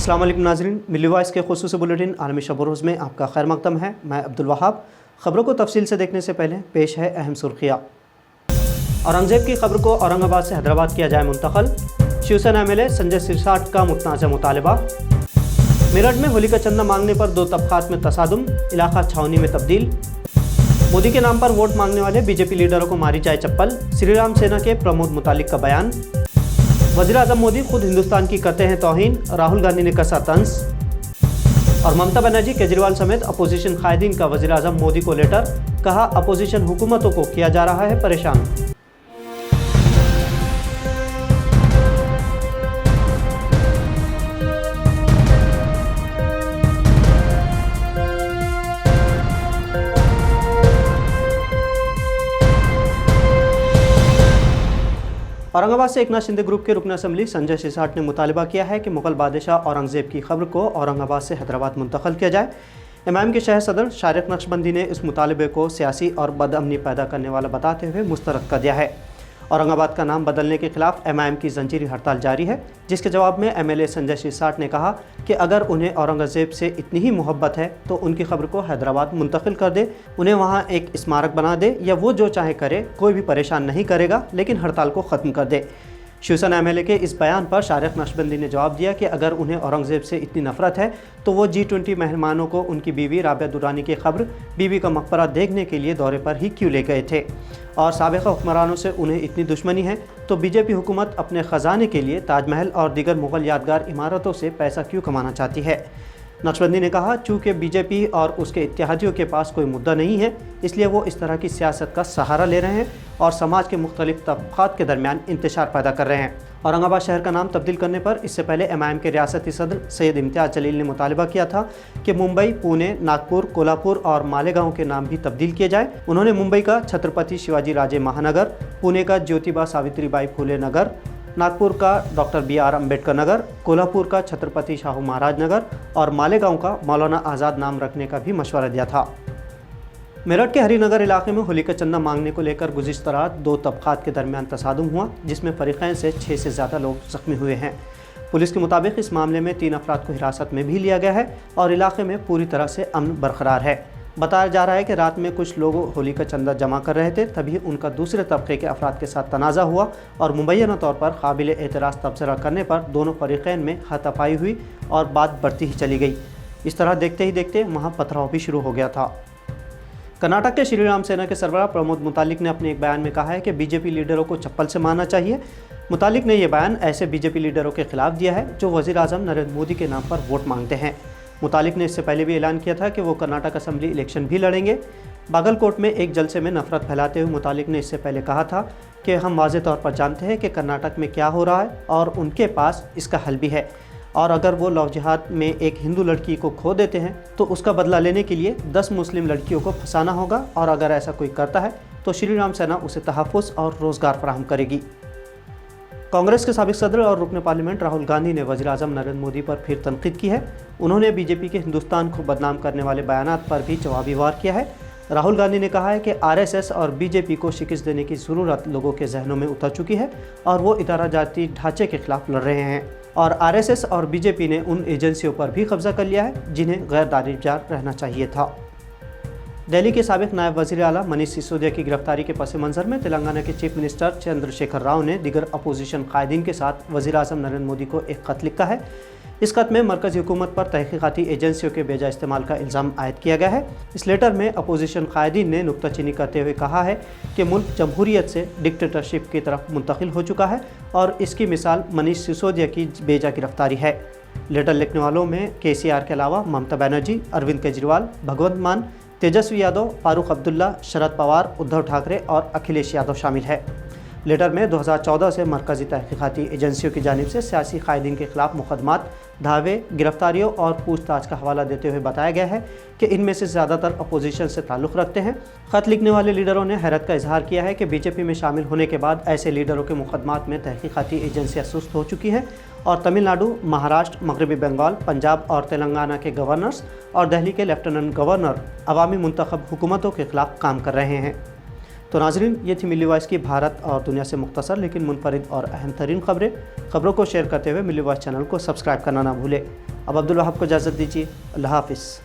अस्सलाम वालेकुम नाज़रीन, मिल्ली वॉइस के खुसूसी बुलेटिन आलमी शब-ओ-रोज़ में आपका खैर मक़दम है। मैं अब्दुल वहाब। ख़बरों को तफसील से देखने से पहले पेश है अहम सुर्खियाँ। औरंगज़ेब की ख़बर को औरंगाबाद से हैदराबाद किया जाए मुंतक़ल। शिवसेना MLA संजय सिरसाट का मुतनाज़ा मुतालबा। मेरठ में होली का चंदा मांगने पर दो तबक़ात में तसादुम, इलाका छावनी में तब्दील। मोदी के नाम पर वोट मांगने वाले बीजेपी लीडरों को मारी जाए चप्पल, श्री राम सेना के प्रमोद मुतालिक का बयान। वज़ीर-ए-आज़म मोदी खुद हिंदुस्तान की करते हैं तौहीन, राहुल गांधी ने कसा तंज। और ममता बनर्जी केजरीवाल समेत अपोजिशन कायदीन का वज़ीर-ए-आज़म मोदी को लेटर, कहा अपोजिशन हुकूमतों को किया जा रहा है परेशान। औरंगाबाद से एकनाथ शिंदे ग्रुप के रुकन असम्बली संजय सिरसाट ने मुतालबा किया है कि मुग़ल बादशाह औरंगज़ेब की खबर को औरंगाबाद से हैदराबाद मुंतक़ल किया जाए। इमाम के शहर सदर शारिक नक्शबंदी ने इस मुतालबे को सियासी और बदअमनी पैदा करने वाला बताते हुए मुस्तरद कर दिया है। औरंगाबाद का नाम बदलने के खिलाफ MIM की जंजीरी हड़ताल जारी है, जिसके जवाब में MLA संजय सिरसाट ने कहा कि अगर उन्हें औरंगज़ेब से इतनी ही मोहब्बत है तो उनकी खबर को हैदराबाद मुंतकिल कर दे, उन्हें वहाँ एक स्मारक बना दे या वो जो चाहे करे, कोई भी परेशान नहीं करेगा, लेकिन हड़ताल को ख़त्म कर दे। शिवसेना MLA के इस बयान पर शारिक नक्शबंदी ने जवाब दिया कि अगर उन्हें औरंगज़ेब से इतनी नफ़रत है तो वो G20 मेहमानों को उनकी बीवी राबिया दुरानी की खबर बीबी का मकबरा देखने के लिए दौरे पर ही क्यों ले गए थे, और साबिक़ा हुक्मरानों से उन्हें इतनी दुश्मनी है तो बीजेपी हुकूमत अपने ख़जाने के लिए ताजमहल और दीगर मुग़ल यादगार इमारतों से पैसा क्यों कमाना चाहती है। नक्शबंदी ने कहा चूँकि बीजेपी और उसके इत्तेहादियों के पास कोई मुद्दा नहीं है, इसलिए वो इस तरह की सियासत का सहारा ले रहे हैं और समाज के मुख्तलिफ तबक़ात के दरमियान इंतशार पैदा कर रहे हैं। औरंगाबाद शहर का नाम तब्दील करने पर इससे पहले MIM के रियासती सदर सैयद इम्तियाज़ जलील ने मुतालबा किया था कि मुंबई, पुणे, नागपुर, कोल्हापुर और मालेगांव के नाम भी तब्दील किए जाए। उन्होंने मुंबई का छत्रपति शिवाजी राजे महानगर, पुणे का ज्योतिबा सावित्रीबाई फुले नगर, नागपुर का डॉक्टर BR अम्बेडकर नगर, कोल्हापुर का छत्रपति शाहू महाराज नगर और मालेगांव का मौलाना आज़ाद नाम रखने का भी मशवरा दिया था। मेरठ के हरिनगर इलाके में होली का चंदा मांगने को लेकर गुज़िश्ता रात दो तबक़ात के दरमियान तसादुम हुआ, जिसमें फ़रीक़ैन से 6 से ज़्यादा लोग ज़ख्मी हुए हैं। पुलिस के मुताबिक इस मामले में 3 अफराद को हिरासत में भी लिया गया है और इलाके में पूरी तरह से अमन बरकरार है। बताया जा रहा है कि रात में कुछ लोग होली का चंदा जमा कर रहे थे, तभी उनका दूसरे तबके के अफराद के साथ तनाज़ा हुआ और मुबैना तौर पर काबिल एतराज़ तबसरा करने पर दोनों फ़रीक़ैन में हाथापाई हुई और बात बढ़ती ही चली गई। इस तरह देखते ही देखते वहाँ पथराव भी शुरू हो गया था। कर्नाटक के श्री राम सेना के सरबराह प्रमोद मुतालिक ने अपने एक बयान में कहा है कि बीजेपी लीडरों को चप्पल से मारना चाहिए। मुतालिक ने यह बयान ऐसे बीजेपी लीडरों के खिलाफ दिया है जो वज़ीर-ए-आज़म नरेंद्र मोदी के नाम पर वोट मांगते हैं। मुतालिक ने इससे पहले भी ऐलान किया था कि वो कर्नाटक असम्बली इलेक्शन भी लड़ेंगे। बागलकोट में एक जलसे में नफरत फैलाते हुए मुतालिक ने इससे पहले कहा था कि हम वाज़ेह तौर पर जानते हैं कि कर्नाटक में क्या हो रहा है और उनके पास इसका हल भी है, और अगर वो लव जिहाद में एक हिंदू लड़की को खो देते हैं तो उसका बदला लेने के लिए 10 मुस्लिम लड़कियों को फंसाना होगा, और अगर ऐसा कोई करता है तो श्री राम सेना उसे तहफ़्फ़ुज़ और रोज़गार फराहम करेगी। कांग्रेस के साबिक़ सदर और रुकन पार्लियामेंट राहुल गांधी ने वज़ीर-ए-आज़म नरेंद्र मोदी पर फिर तनक़ीद की है। उन्होंने बीजेपी के हिंदुस्तान को बदनाम करने वाले बयानात पर भी जवाबी वार किया है। राहुल गांधी ने कहा है कि RSS और बीजेपी को शिकस्त देने की ज़रूरत लोगों के जहनों में उतर चुकी है और वो इदारा जाती ढांचे के खिलाफ लड़ रहे हैं, और RSS और बीजेपी ने उन एजेंसियों पर भी कब्जा कर लिया है जिन्हें गैर दानिशदार रहना चाहिए था। दिल्ली के साबिक़ नायब वज़ीर आला मनीष सिसोदिया की गिरफ्तारी के पस मंज़र में तेलंगाना के चीफ मिनिस्टर चंद्रशेखर राव ने दीगर अपोजिशन कायदीन के साथ वज़ीर-ए-आज़म नरेंद्र मोदी को एक ख़त लिखा है। इस खत में मरकज़ी हुकूमत पर तहक़ीक़ाती एजेंसियों के बेजा इस्तेमाल का इल्ज़ाम आयद किया गया है। इस लेटर में अपोजिशन कायदीन ने नुक्ताचीनी करते हुए कहा है कि मुल्क जमहूरियत से डिक्टेटरशिप की तरफ मुंतकिल हो चुका है और इसकी मिसाल मनीष सिसोदिया की बेजा गिरफ्तारी है। लेटर लिखने वालों में KCR के अलावा ममता बनर्जी, अरविंद केजरीवाल, भगवंत मान, तेजस्वी यादव, फारूक अब्दुल्ला, शरद पवार, उद्धव ठाकरे और अखिलेश यादव शामिल है। लेटर में 2014 से मरकज़ी तहक़ीक़ाती एजेंसियों की जानिब से सियासी कायदीन के खिलाफ मुकदमात, दावे, गिरफ्तारियों और पूछताछ का हवाला देते हुए बताया गया है कि इनमें से ज़्यादातर अपोजिशन से ताल्लुक़ रखते हैं। ख़त लिखने वाले लीडरों ने हैरत का इजहार किया है कि बीजेपी में शामिल होने के बाद ऐसे लीडरों के मुकदमात में तहक़ीक़ाती एजेंसियाँ सुस्त हो चुकी हैं और तमिलनाडु, महाराष्ट्र, मगरबी बंगाल, पंजाब और तेलंगाना के गवर्नर्स और दिल्ली के लेफ्टिनेंट गवर्नर अवामी मुंतखब हुकूमतों के खिलाफ काम कर रहे हैं। तो नाजरीन, ये थी मिल्ली वॉइस की भारत और दुनिया से मुख्तसर लेकिन मुनफरिद और अहम तरीन खबरों को शेयर करते हुए मिल्ली वॉइस चैनल को सब्सक्राइब करना ना भूलें। अब अब्दुल वहाब को इजाज़त दीजिए। अल्लाह हाफ़िज़।